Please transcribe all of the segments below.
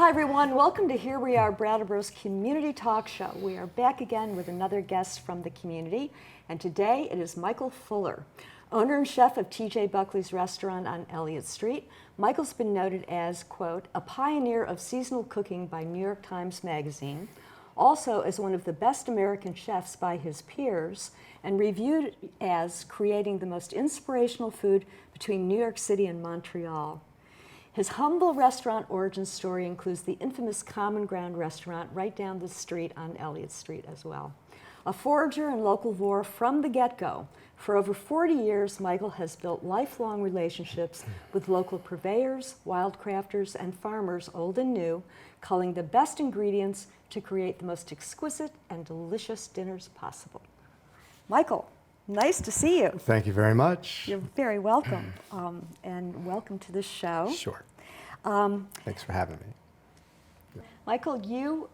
Hi everyone, welcome to Here We Are, Brattleboro's community talk show. We are back again with another guest from the community, and today it is Michael Fuller, owner and chef of TJ Buckley's restaurant on Elliott Street. Michael's been noted as, quote, a pioneer of seasonal cooking by New York Times Magazine, also as one of the best American chefs by his peers, and reviewed as creating the most inspirational food between New York City and Montreal. His humble restaurant origin story includes the infamous Common Ground restaurant right down the street on Elliott Street as well. A forager and localvore from the get-go, for over 40 years, Michael has built lifelong relationships with local purveyors, wildcrafters, and farmers, old and new, culling the best ingredients to create the most exquisite and delicious dinners possible. Michael, nice to see you. Thank you very much. You're very welcome, and welcome to the show. Sure. Thanks for having me. Michael, you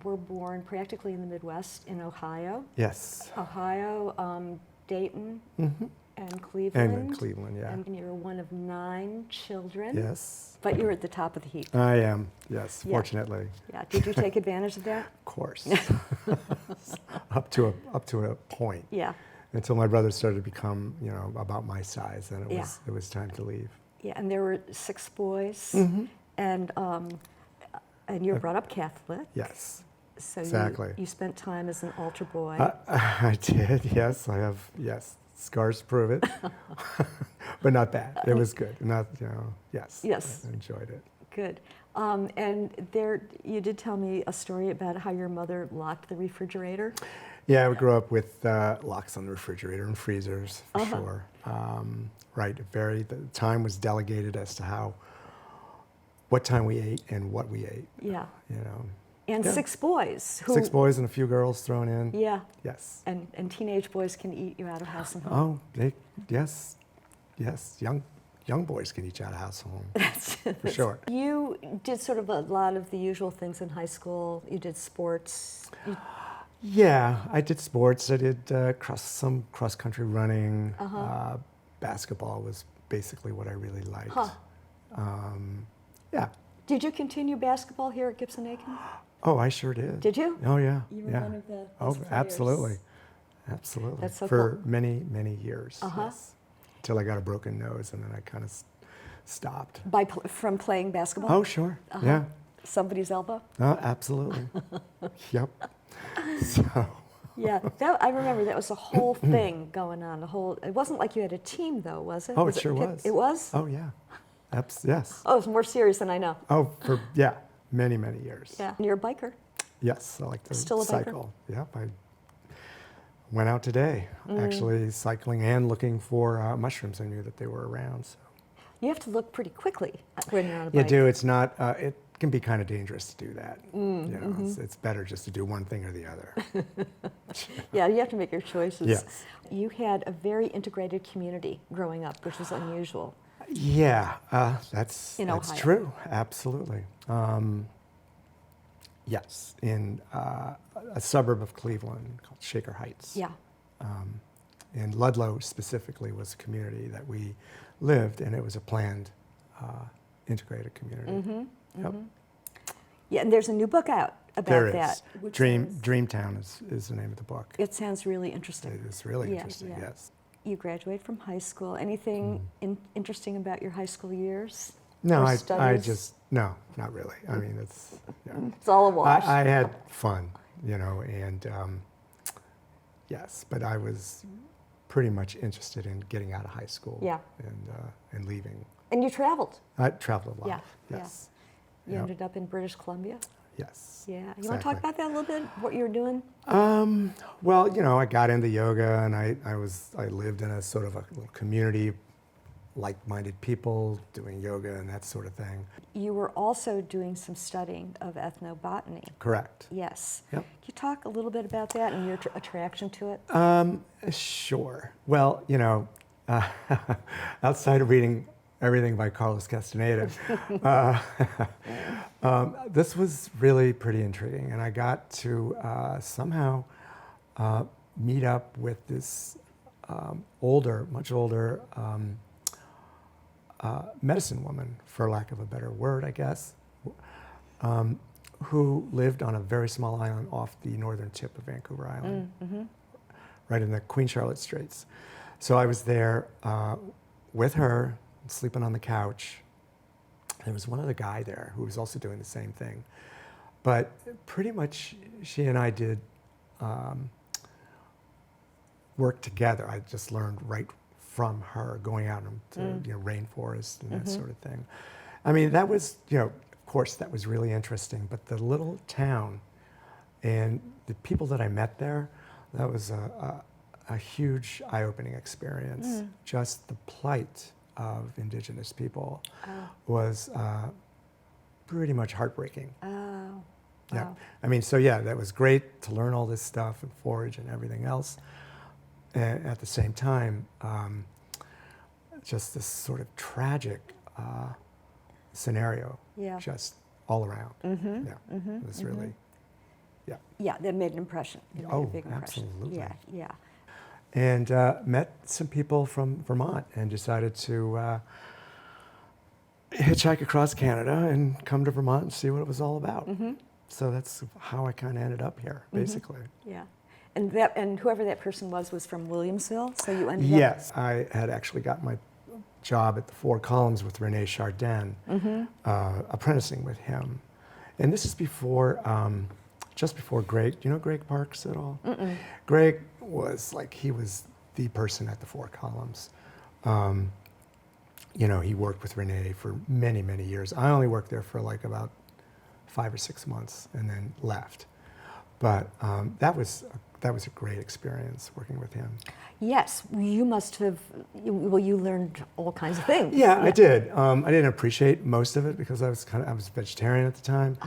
were born practically in the Midwest in Ohio. Yes. Ohio, Dayton, and Cleveland. And in Cleveland, yeah. And you're one of 9 children. Yes. But you're at the top of the heap. I am, yes, Yeah. fortunately. Yeah. Did you take advantage of that? Of course. up to a point. Yeah. Until my brother started to become, about my size, and Yeah. it was time to leave. Yeah. And there were 6 boys, and you're brought up Catholic. Yes. So Exactly. you spent time as an altar boy. I did, yes. I have, scars to prove it. But not bad. It was good. Not, yes. Yes. I enjoyed it. Good. And there, you did tell me a story about how your mother locked the refrigerator. Yeah, we grew up with locks on the refrigerator and freezers, for sure. Right, the time was delegated as to what time we ate and what we ate. Yeah. And Yeah. 6 boys. 6 boys and a few girls thrown in. Yeah. Yes. And teenage boys can eat you out of house and home. Oh, yes. Young boys can eat you out of house and home. For sure. You did sort of a lot of the usual things in high school. You did sports. Yeah, I did sports. I did some cross-country running. Basketball was basically what I really liked. Yeah. Did you continue basketball here at Gibson-Aiken? Oh, I sure did. Did you? Oh, yeah. You were yeah. one of the Oh, best players. absolutely. Absolutely. That's so For cool. many, many years. Yes. Until I got a broken nose, and then I kind of stopped. From playing basketball? Oh, sure. Yeah. Somebody's elbow? Oh, absolutely. Yep. So. Yeah, I remember that was a whole thing going on. It wasn't like you had a team, though, was it? Oh, it sure was. It was? Oh, yeah. Yes. Oh, it's more serious than I know. Oh, many, many years. Yeah. And you're a biker? Yes, I like to Still a biker? cycle. Yep, I went out today, actually cycling and looking for mushrooms. I knew that they were around. So. You have to look pretty quickly when you're on a You bike. do. It's not. It can be kind of dangerous to do that. It's better just to do one thing or the other. Yeah, you have to make your choices. Yes. You had a very integrated community growing up, which was unusual. Yeah, that's Ohio. true. Absolutely. Yes, in a suburb of Cleveland called Shaker Heights. Yeah. And Ludlow specifically was a community that we lived, and it was a planned, integrated community. Yep. Yeah, and there's a new book out about There is. that. which Dreamtown is the name of the book. It sounds really interesting. It is really Yeah, interesting, yeah. yes. You graduated from high school. Anything interesting about your high school years? No, Or I studies? no, not really. I mean, it's, It's all a wash. I had fun, and yes, but I was pretty much interested in getting out of high school. Yeah. And leaving. And you traveled. I traveled a lot. Yeah, Yes. You Yep. ended up in British Columbia. Yes. Yeah. You want to talk about that a little bit? What you were doing? Well, I got into yoga, and I lived in a sort of a little community, like-minded people doing yoga and that sort of thing. You were also doing some studying of ethnobotany. Correct. Yes. Yep. Can you talk a little bit about that and your attraction to it? Sure. Well, outside of reading everything by Carlos Castaneda, this was really pretty intriguing, and I got to somehow meet up with this much older medicine woman, for lack of a better word, I guess, who lived on a very small island off the northern tip of Vancouver Island, right in the Queen Charlotte Straits. So I was there with her, sleeping on the couch. There was one other guy there who was also doing the same thing. But pretty much she and I did work together. I just learned right from her, going out into rainforest and that sort of thing. I mean, that was, of course, that was really interesting. But the little town and the people that I met there, that was a huge eye-opening experience. Just the plight of Indigenous people was pretty much heartbreaking. Oh, Yeah. wow. I mean, so yeah, that was great to learn all this stuff and forage and everything else. And at the same time, just this sort of tragic scenario, Yeah. just all around. It was really, Yeah, that made an impression. It made a Oh, big impression. absolutely. Yeah, yeah. And met some people from Vermont and decided to hitchhike across Canada and come to Vermont and see what it was all about. So that's how I kind of ended up here, basically. Yeah. And whoever that person was from Williamsville, so you ended Yes, I had actually got my job at the Four Columns with Rene Chardin, apprenticing with him. And this is before, just before Greg. Do you know Greg Parks at all? Greg was he was the person at the Four Columns. He worked with Rene for many, many years. I only worked there for about 5 or 6 months and then left. But that was a great experience working with him. Yes, you must have, you learned all kinds of things. Yeah, I did. I didn't appreciate most of it because I was vegetarian at the time.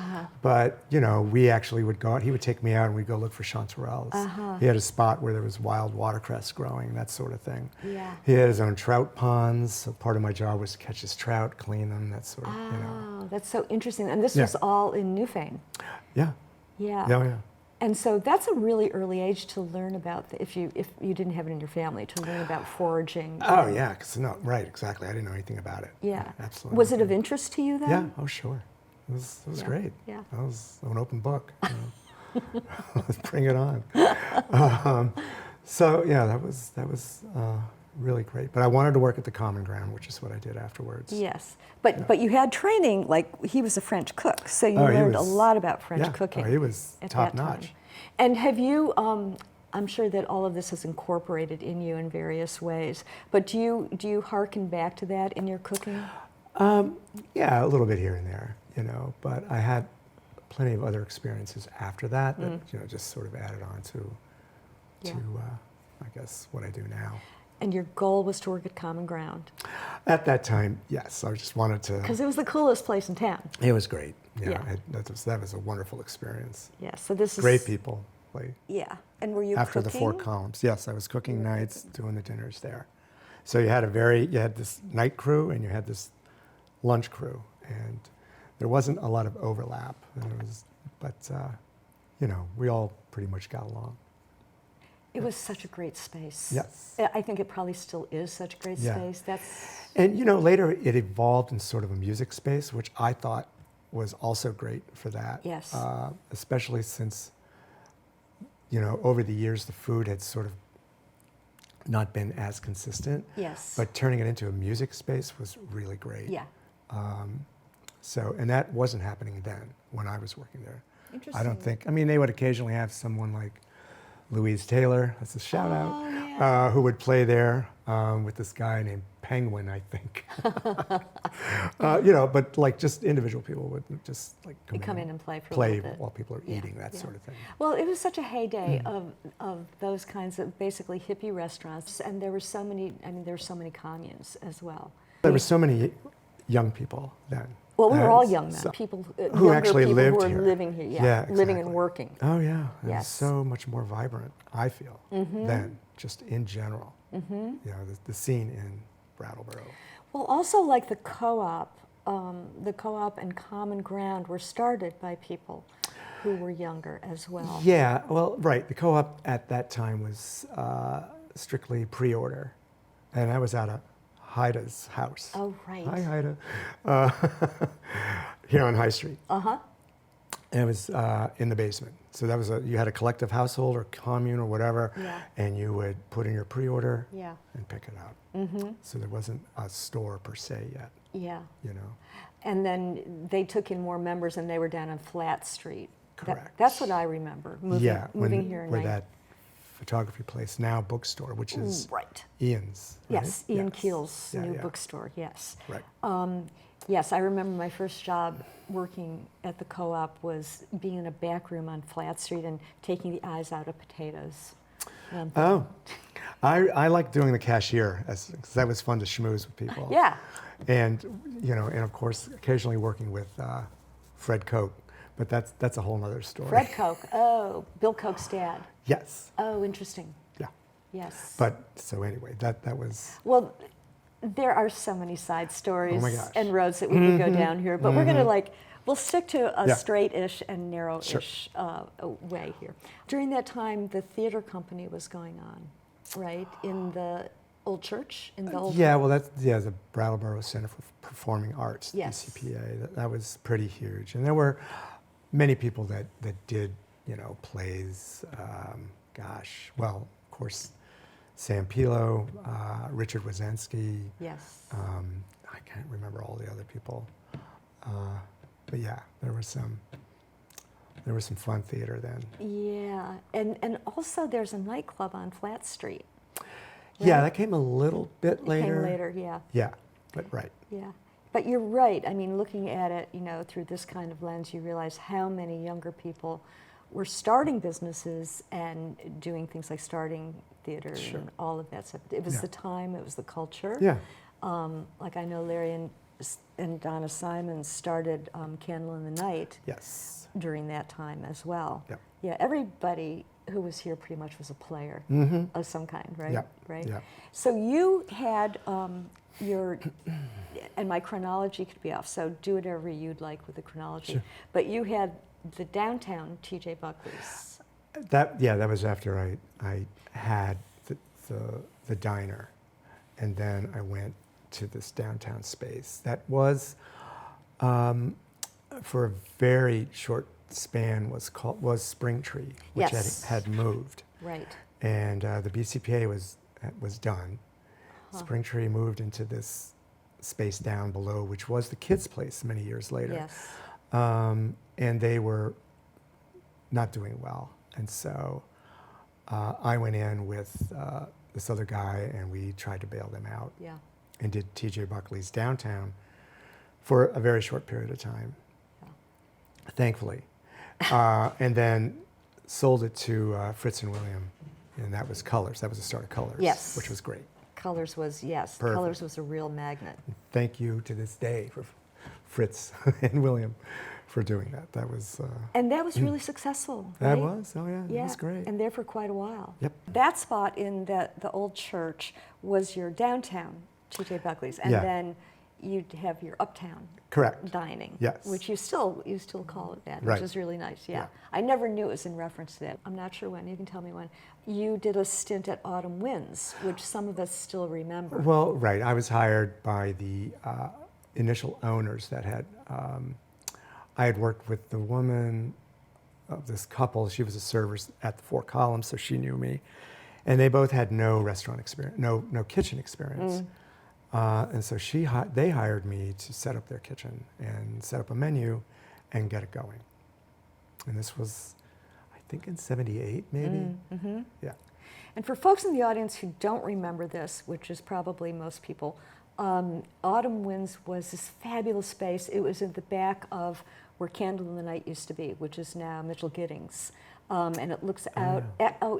But we actually would go out. He would take me out and we'd go look for chanterelles. He had a spot where there was wild watercress growing, that sort of thing. Yeah. He had his own trout ponds. So part of my job was to catch his trout, clean them, that sort of. Oh, that's so interesting. And this Yeah. was all in Newfane. Yeah. Yeah. Yeah. And so that's a really early age to learn about, if you didn't have it in your family, to learn about foraging. Oh yeah, right, exactly. I didn't know anything about it. Yeah. Absolutely. Was it of interest to you then? Yeah. Oh sure. It was Yeah. great. Yeah. I was an open book. Let's bring it on. So yeah, that was really great. But I wanted to work at the Common Ground, which is what I did afterwards. Yes. But you had training, he was a French cook, so you Oh, he learned a was- lot about French Yeah. cooking. Oh, he was at top that time. notch. And have you, I'm sure that all of this is incorporated in you in various ways, but do you hearken back to that in your cooking? Yeah, a little bit here and there, but I had plenty of other experiences after that just sort of added on to I guess what I do now. And your goal was to work at Common Ground? At that time, yes. I just wanted to. Because it was the coolest place in town. It was great. Yeah. That was a wonderful experience. Yeah, so this is... Great people. Yeah, and were you After cooking? the Four Columns. Yes, I was cooking nights, doing the dinners there. So you had this night crew and you had this lunch crew. And there wasn't a lot of overlap. But we all pretty much got along. It was such a great space. Yes. I think it probably still is such a great Yeah. space. That's... And later it evolved in sort of a music space, which I thought was also great for that. Yes. Especially since, over the years the food had sort of not been as consistent. Yes. But turning it into a music space was really great. Yeah. And that wasn't happening then when I was working there. Interesting. I don't think, they would occasionally have someone like Louise Taylor, that's a shout out, yeah. who would play there with this guy named Penguin, I think. But just individual people would just come in and play for a play little bit. while people are eating, that sort of thing. Well, it was such a heyday of those kinds of basically hippie restaurants, and there were so many, there were so many communes as well. There were so many young people then. Well, we were all Uh, young then. so- People who younger actually people lived who were here. living here, Yeah, living exactly. and working. Oh yeah, it was Yes. so much more vibrant, I feel, then, just in general. The scene in Brattleboro. Well, also like the co-op and Common Ground were started by people who were younger as well. Yeah, well, right. The co-op at that time was strictly pre-order, and I was out of Haida's house. Oh, right. Hi, Haida. Here on High Street. Uh-huh. And it was in the basement. So that was you had a collective household or commune or whatever, Yeah. and you would put in your pre-order Yeah. and pick it up. So there wasn't a store per se yet, Yeah. you know. And then they took in more members, and they were down on Flat Street. Correct. That's what I remember. Moving here in where that photography place, now bookstore, which is right. Ian's. Right? Yes, Ian Keel's new bookstore. Yes. Right. Yes, I remember my first job working at the co-op was being in a back room on Flat Street and taking the eyes out of potatoes. Oh, I like doing the cashier, because that was fun to schmooze with people. Yeah. And, you know, and of course, occasionally working with Fred Koch, but that's a whole other story. Fred Koch. Oh, Bill Koch's dad. Yes. Oh, interesting. Yeah. Yes. But, so anyway, that was... Well, there are so many side stories Oh my gosh. and roads that we could go down here, but we're going to we'll stick to a Yeah. straight-ish and narrow-ish way here. During that time, the theater company was going on, right, in the old church? In the old Yeah, well, that's the Brattleboro Center for Performing Arts, Yes. BCPA. That was pretty huge. And there were many people that did, you know, plays. Well, of course, Sam Pilo, Richard Wazensky. Yes. I can't remember all the other people. But yeah, there was some fun theater then. Yeah, and also there's a nightclub on Flat Street. Yeah, Right. that came a little bit later. Came later, yeah. Yeah, but right. Yeah, but you're right. I mean, looking at it, you know, through this kind of lens, you realize how many younger people were starting businesses and doing things like starting theater Sure. and all of that stuff. It was Yeah. the time, it was the culture. Yeah. Like I know Larry and Donna Simons started Candle in the Night Yes. during that time as well. Yep. Yeah, everybody who was here pretty much was a player of some kind, right? Yep. Right. Yep. So you had your, and my chronology could be off, so do whatever you'd like with the chronology. Sure. But you had the downtown TJ Buckley's. That was after I had the diner, and then I went to this downtown space. That was for a very short span was Spring Tree, which Yes. had moved, Right. and the BCPA was done. Spring Tree moved into this space down below, which was the kids' place many years later. Yes. And they were not doing well. And so I went in with this other guy, and we tried to bail them out Yeah. and did TJ Buckley's downtown for a very short period of time, thankfully. And then sold it to Fritz and William, and that was Colors. That was the start of Colors, Yes. which was great. Colors was, yes, Perfect. Colors was a real magnet. Thank you to this day for Fritz and William for doing that. That was... And that was really successful, right? That was, oh yeah, Yeah, it was great. and there for quite a while. Yep. That spot in the old church was your downtown TJ Buckley's, and Yeah. then you'd have your uptown Correct. dining, Yes. which you still call it that, Right. which is really nice. Yeah. Yeah. I never knew it was in reference to that. I'm not sure when. You can tell me when. You did a stint at Autumn Winds, which some of us still remember. Well, right. I was hired by the initial owners that had... I had worked with the woman of this couple. She was a server at the Four Columns, so she knew me. And they both had no restaurant experience, no kitchen experience. And so they hired me to set up their kitchen and set up a menu and get it going. And this was, I think, in '78, maybe. Yeah. And for folks in the audience who don't remember this, which is probably most people, Autumn Winds was this fabulous space. It was in the back of where Candle in the Night used to be, which is now Mitchell Giddings. And it looks out,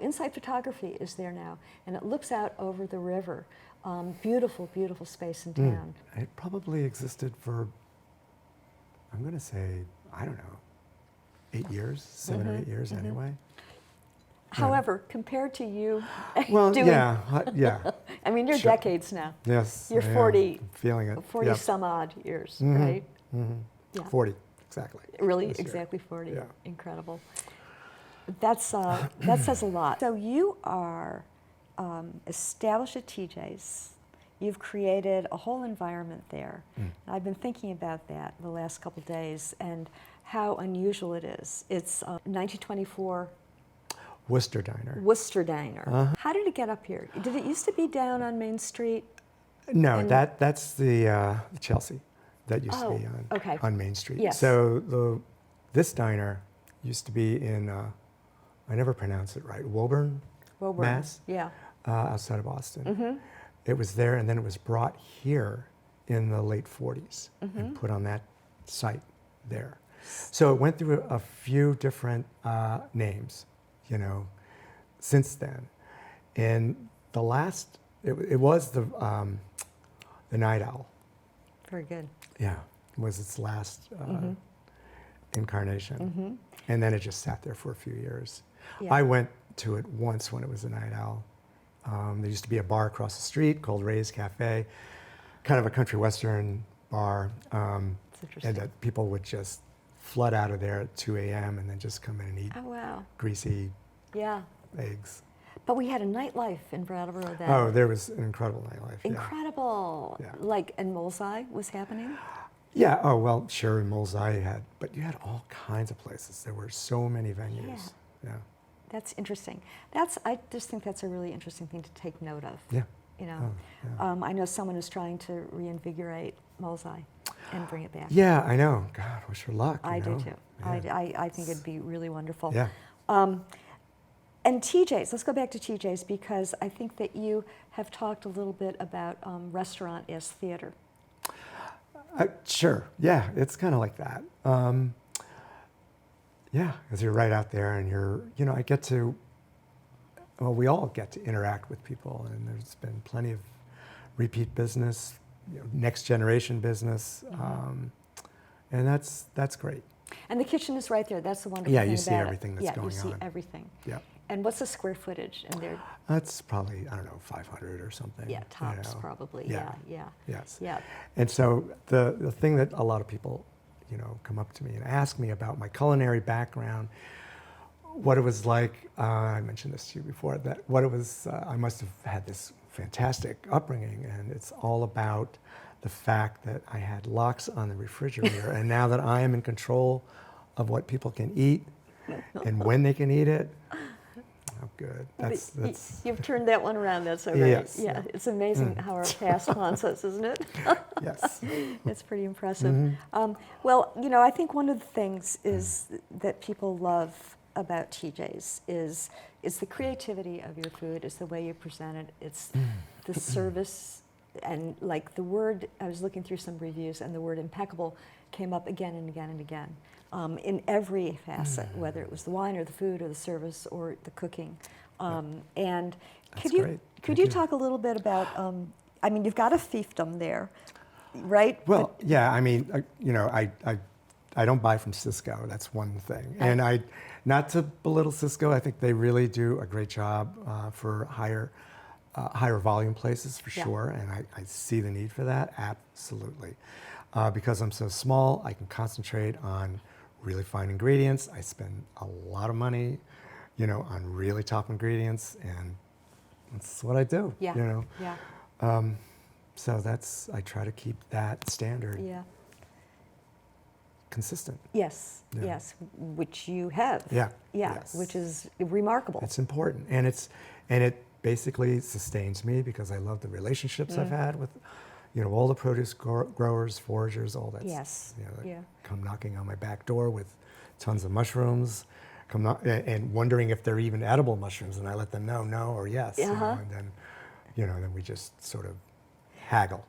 Inside Photography is there now, and it looks out over the river. Beautiful, beautiful space in town. It probably existed for, I'm going to say, I don't know, 8 years, 7 or 8 years anyway. However, compared to you Well, doing, yeah. I mean, you're Sure. decades now. Yes. You're I am. 40, I'm feeling it. 40 Yep. some odd years, right? Yeah. 40, exactly. Really, this year. exactly 40. Yeah. Incredible. That says a lot. So you are established at TJ's. you've created a whole environment there. And I've been thinking about that the last couple days and how unusual it is. It's 1924 Worcester Diner. Worcester Diner. How did it get up here? Did it used to be down on Main Street? No, that's the Chelsea that used to be okay. on Main Street. Yes. So this diner used to be in, I never pronounce it right, Woburn, Mass, Yeah. outside of Boston. It was there, and then it was brought here in the late 40s and put on that site there. So it went through a few different names, you know, since then. And the last, it was the Night Owl. Very good. Yeah, was its last incarnation. And then it just sat there for a few years. Yeah. I went to it once when it was a Night Owl. There used to be a bar across the street called Ray's Cafe, kind of a country western bar. It's interesting. And that people would just flood out of there at 2 a.m. and then just come in and eat Oh, wow. greasy Yeah. eggs. But we had a nightlife in Brattleboro then. Oh, there was an incredible nightlife. Incredible. Yeah. Like, and Molesey was happening? Yeah, oh, well, sure, Molesey had, but you had all kinds of places. There were so many venues. Yeah. That's interesting. I just think that's a really interesting thing to take note of. Yeah. You know, I know someone is trying to reinvigorate Molesey and bring it back. Yeah, I know. God, wish her luck. I do know? too. Yeah. I think it'd be really wonderful. Yeah. And TJ's, let's go back to TJ's because I think that you have talked a little bit about restaurant as theater. Sure. Yeah, it's kind of like that. Yeah, because you're right out there and I get to, well, we all get to interact with people, and there's been plenty of repeat business, next generation business, and that's great. And the kitchen is right there. That's the wonderful Yeah, thing you about see it. everything that's going on. Yeah, you see everything. Yeah. And what's the square footage in there? That's probably, I don't know, 500 or something. Yeah, tops probably. Yeah. Yes. Yeah. And so the thing that a lot of people, come up to me and ask me about my culinary background, what it was like, I mentioned this to you before, that what it was, I must have had this fantastic upbringing, and it's all about the fact that I had locks on the refrigerator, and now that I am in control of what people can eat and when they can eat it, oh, good. That's You've turned that one around. That's so great. Yes. Yeah, it's amazing how our past haunts us, isn't it? yes. It's pretty impressive. Well, I think one of the things is that people love about TJ's is the creativity of your food, is the way you present it, it's the service, and like the word, I was looking through some reviews, and the word impeccable came up again and again and again. In every facet, whether it was the wine or the food or the service or the cooking. And That's could great. you talk a little bit about, you've got a fiefdom there, right? Well, yeah, I don't buy from Cisco, that's one thing. And not to belittle Cisco, I think they really do a great job for higher volume places for sure, and I see the need for that, absolutely. Because I'm so small, I can concentrate on really fine ingredients. I spend a lot of money, on really top ingredients, and that's what I do. Yeah. So I try to keep that standard consistent. Yes, which you have. Yes. Which is remarkable. It's important, and it basically sustains me because I love the relationships I've had with, all the produce growers, foragers, all that. Yes. That come knocking on my back door with tons of mushrooms, and wondering if they're even edible mushrooms, and I let them know no or yes, and then, then we just sort of haggle.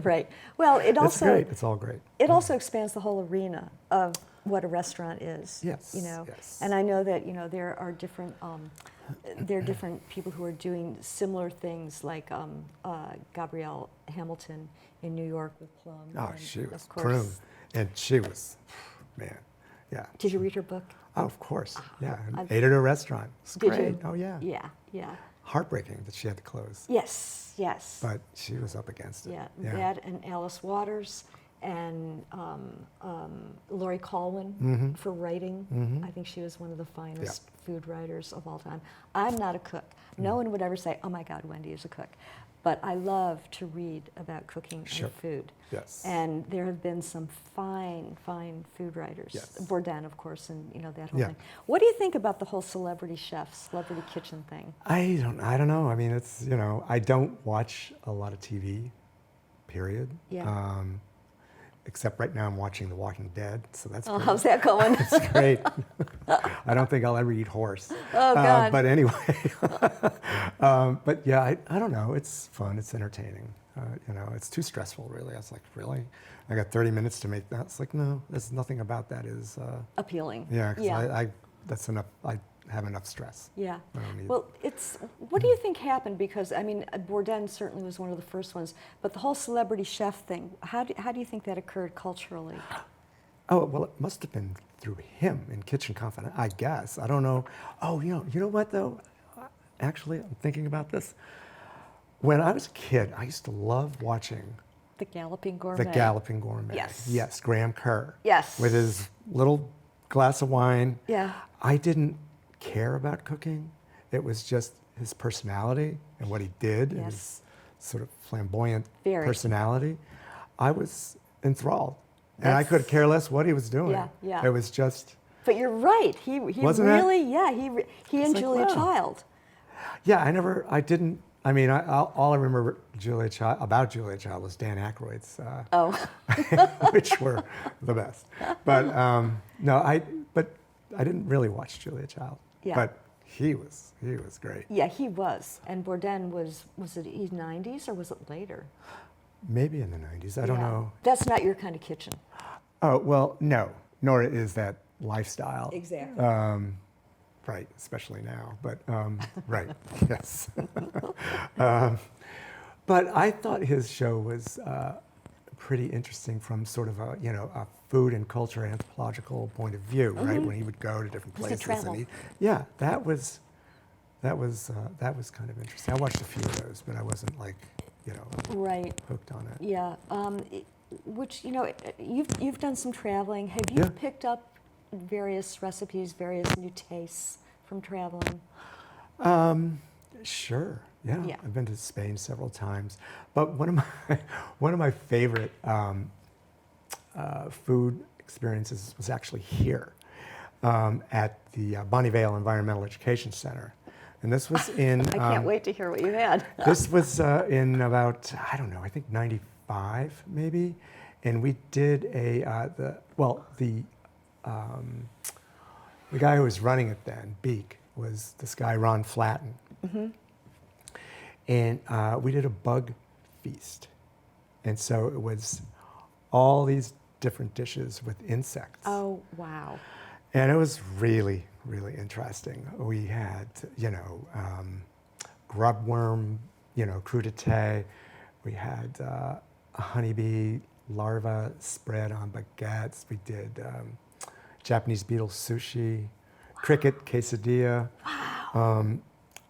Right. Well, it also. It's great. It's all great. It also expands the whole arena of what a restaurant is. Yes. Yes. And I know that there are different people who are doing similar things, like Gabrielle Hamilton in New York with Plum. Oh, and she was of course, prune, and she was, man, yeah. Did you read her book? Oh, of course. Yeah. Ate at a restaurant. It's Did great. you? Oh, yeah. Yeah. Heartbreaking that she had to close. Yes. But she was up against it. Yeah. That and Alice Waters and Lori Colwin for writing. I think she was one of the finest food writers of all time. I'm not a cook. No one would ever say, oh my God, Wendy is a cook. but I love to read about cooking Sure. and food. Yes. And there have been some fine, fine food writers. Yes. Bourdain, of course, and that whole Yeah. thing. What do you think about the whole celebrity chef, celebrity kitchen thing? I don't know. I mean, it's, I don't watch a lot of TV, period. Yeah. Except right now I'm watching The Walking Dead, so that's Oh, pretty- how's that going? It's great. I don't think I'll ever eat horse. Oh, God. But anyway, but yeah, I don't know. It's fun. It's entertaining. It's too stressful, really. I was like, really? I got 30 minutes to make that. It's like, no, there's nothing about that is. Appealing. Yeah, because Yeah. that's enough. I have enough stress. Yeah. I don't need- Well, what do you think happened? Because, I mean, Bourdain certainly was one of the first ones, but the whole celebrity chef thing, how do you think that occurred culturally? Oh, well, it must have been through him in Kitchen Confidence, I guess. I don't know. Oh, you know what, though? Actually, I'm thinking about this. When I was a kid, I used to love watching The Galloping Gourmet. The Galloping Gourmet. Yes. Yes, Graham Kerr. Yes. With his little glass of wine. Yeah. I didn't care about cooking. It was just his personality and what he did, and Yes. his sort of flamboyant Very. personality. I was enthralled. And I That's- could care less what he was doing. Yeah, yeah. It was just, But you're right. He Wasn't that- really, yeah, he and like, Julia wow. Child. yeah, all I remember about Julia Child was Dan Aykroyd's, Oh, which were the best. But but I didn't really watch Julia Child. Yeah. But he was great. yeah, he was. And Bourdain was it the 90s or was it later? Maybe in the 90s. I don't Yeah. know. That's not your kind of kitchen. Oh, well, no. Nor is that lifestyle. Exactly. Right, especially now. But, right, yes. But I thought his show was pretty interesting from sort of a food and culture anthropological point of view, right? When he would go to different Does he places. travel? And yeah, that was kind of interesting. I watched a few of those, but I wasn't like, Right. hooked on it. Yeah. Which you've done some traveling. Have you Yeah. picked up various recipes, various new tastes from traveling? Sure. Yeah. Yeah. I've been to Spain several times, but one of my favorite food experiences was actually here at the Bonnievale Environmental Education Center, and this was in. I can't wait to hear what you had. This was in about, I don't know, I think 95 maybe, and we did the guy who was running it then, Beak, was this guy Ron Flatten. And we did a bug feast. And so it was all these different dishes with insects. Oh, wow. And it was really, really interesting. We had, grubworm, crudité. We had a honeybee larva spread on baguettes. We did Japanese beetle sushi, cricket quesadilla. Wow.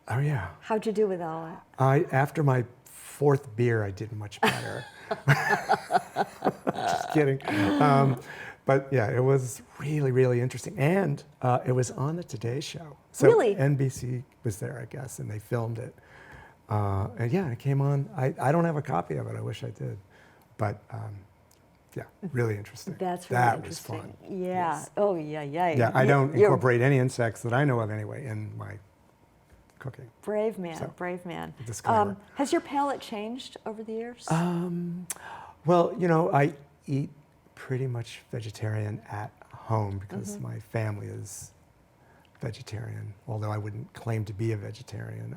Oh yeah. How'd you do with all that? After my fourth beer, I did much better. Just kidding. But yeah, it was really, really interesting. And it was on the Today Show. So Really? NBC was there, I guess, and they filmed it. And yeah, it came on. I don't have a copy of it. I wish I did. But yeah, really interesting. That's really that interesting. was fun. Yeah. Yes. Oh, yeah, yeah. Yeah, I don't You're incorporate any insects that I know of anyway in my cooking. brave man, So, brave man. disclaimer. Has your palate changed over the years? Well, I eat pretty much vegetarian at home because my family is vegetarian, although I wouldn't claim to be a vegetarian.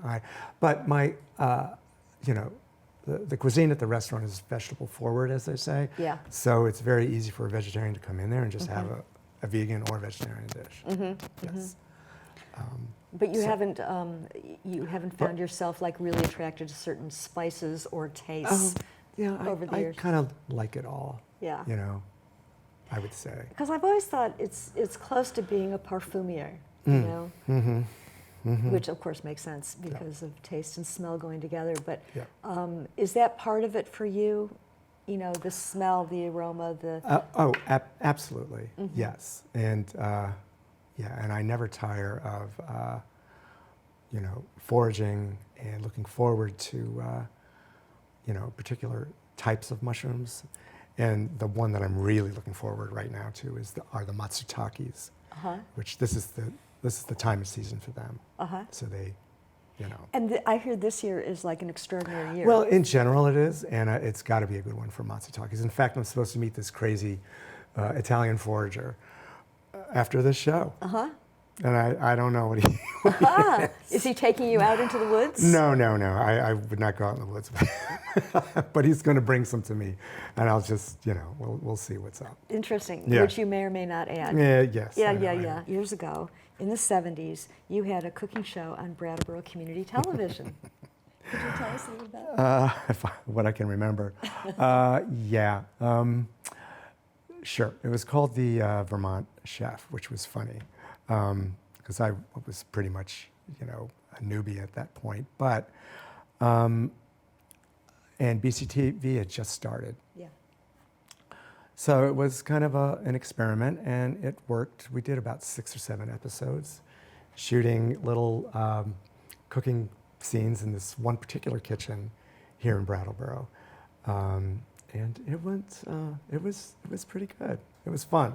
But my, the cuisine at the restaurant is vegetable forward, as they say. Yeah. So it's very easy for a vegetarian to come in there and just have a vegan or vegetarian dish. Yes. But you so- haven't found yourself like really attracted to certain spices or tastes. Yeah, over the I years. kind of like it all. Yeah. I would say. Because I've always thought it's close to being a parfumier, you know, which of course makes sense because of taste and smell going together. But Yeah. is that part of it for you? The smell, the aroma, the Absolutely, yes. And and I never tire of foraging and looking forward to particular types of mushrooms. And the one that I'm really looking forward right now to are the matsutakis, which this is the time of season for them. So they, And I hear this year is like an extraordinary year. Well, in general it is, and it's got to be a good one for matsutakis. In fact, I'm supposed to meet this crazy Italian forager after this show. And I don't know what he Is he taking you out into the woods? No. I would not go out in the woods. But he's going to bring some to me, and I'll just, we'll see what's up. Interesting, Yeah. which you may or may not add. Yes. Yeah. Years ago, in the 70s, you had a cooking show on Brattleboro Community Television. Could you tell us a little about it? What I can remember. Yeah. Sure. It was called the Vermont Chef, which was funny. Because I was pretty much, a newbie at that point. But, and BCTV had just started. Yeah. So it was kind of an experiment, and it worked. We did about 6 or 7 episodes, shooting little cooking scenes in this one particular kitchen here in Brattleboro. And it was pretty good. It was fun.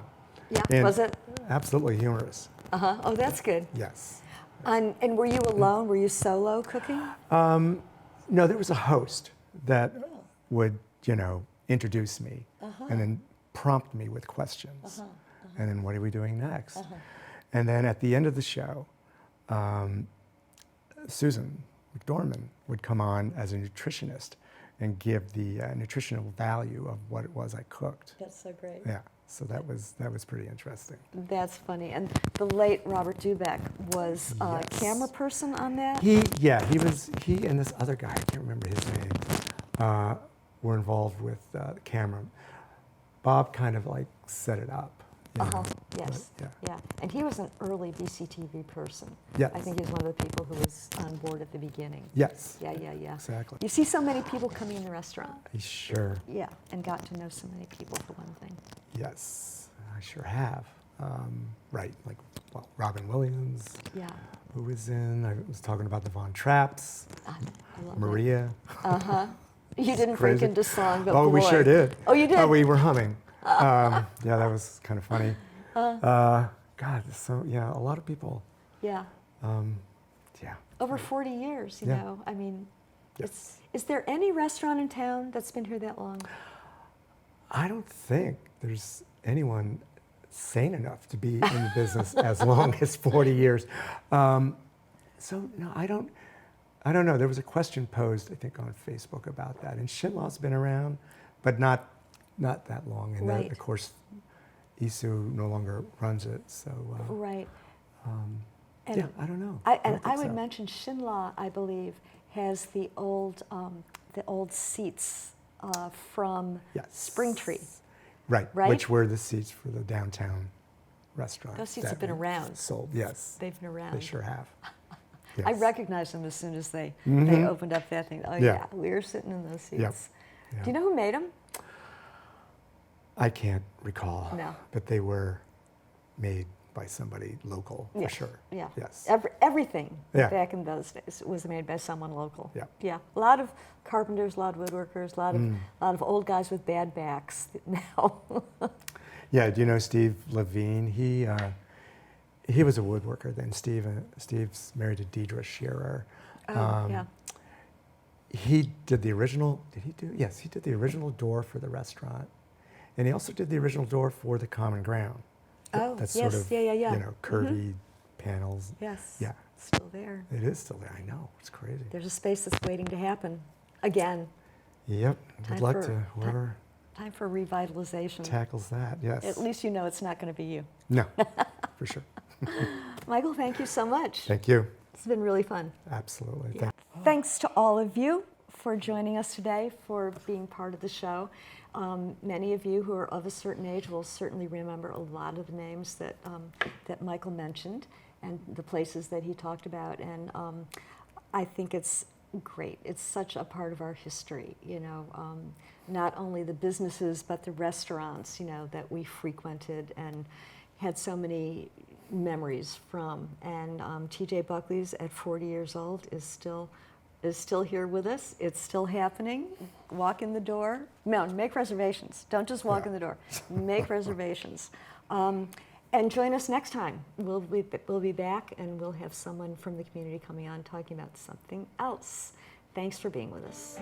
Yeah, And was it? Absolutely humorous. Oh, that's good. Yes. And were you alone? Were you solo cooking? No, there was a host that would, introduce me and then prompt me with questions. And then what are we doing next? And then at the end of the show, Susan McDormand would come on as a nutritionist and give the nutritional value of what it was I cooked. That's so great. Yeah. So that was pretty interesting. That's funny. And the late Robert Dubeck was a Yes. camera person on that? He and this other guy, I can't remember his name, were involved with the camera. Bob kind of like set it up. Yes. But, Yeah. And he was an early BCTV person. Yes. I think he was one of the people who was on board at the beginning. Yes. Yeah. Exactly. You see so many people coming in the restaurant. Sure. Yeah, and got to know so many people for one thing. Yes, I sure have. Right, like Robin Williams, Yeah. who was in. I was talking about the Von Trapps, I love Maria. You didn't break Crazy. into song, but Oh, we boy. sure did. Oh, you did? Oh, we were humming. Yeah, that was kind of funny. God, a lot of people. Yeah. Yeah. Over 40 years, you Yeah. know. I mean, Yes. is there any restaurant in town that's been here that long? I don't think there's anyone sane enough to be in the business as long as 40 years. So no, I don't know. There was a question posed, I think, on Facebook about that. And Shinlaw's been around, but not that long. And Right. of course, Isu no longer runs it. So Right. yeah, I don't know. I don't think would so. mention Shinla, I believe, has the old seats from Yes. Springtree. Right, Right? which were the seats for the downtown restaurant. Those seats that have been we around. Sold, yes. They've been around. They sure have. I Yes. recognized them as soon as they Mhm. opened up that thing. Oh Yeah. yeah, we were sitting in those seats. Yep. Yeah. Do you know who made them? I can't recall. No. But they were made by somebody local, for Yes. sure. Yeah. Yes. everything Yeah. back in those days was made by someone local. Yeah. Yeah. A lot of carpenters, a lot of woodworkers, a lot Mm. of old guys with bad backs now. Yeah, do you know Steve Levine? He was a woodworker then. Steve's married to Deidre Shearer. Yeah. He did the original, did he do? Yes, he did the original door for the restaurant. And he also did the original door for the Common Ground. Oh, That's yes, sort of, yeah. you know, curvy panels. Yes. Yeah. Still there. It is still there, I know, it's crazy. There's a space that's waiting to happen again. Yep, Time good luck for- to whoever Time for revitalization. tackles that, yes. At least you know it's not going to be you. No, for sure. Michael, thank you so much. Thank you, It's been really fun. absolutely. Thanks to all of you for joining us today, for being part of the show. Many of you who are of a certain age will certainly remember a lot of the names that Michael mentioned and the places that he talked about. And I think it's great. It's such a part of our history, you know, not only the businesses but the restaurants, you know, that we frequented and had so many memories from. And TJ Buckley's at 40 years old is still is still here with us. It's still happening. Walk in the door. No, make reservations. Don't just walk in the door. Make reservations. And join us next time. We'll be back, and we'll have someone from the community coming on talking about something else. Thanks for being with us.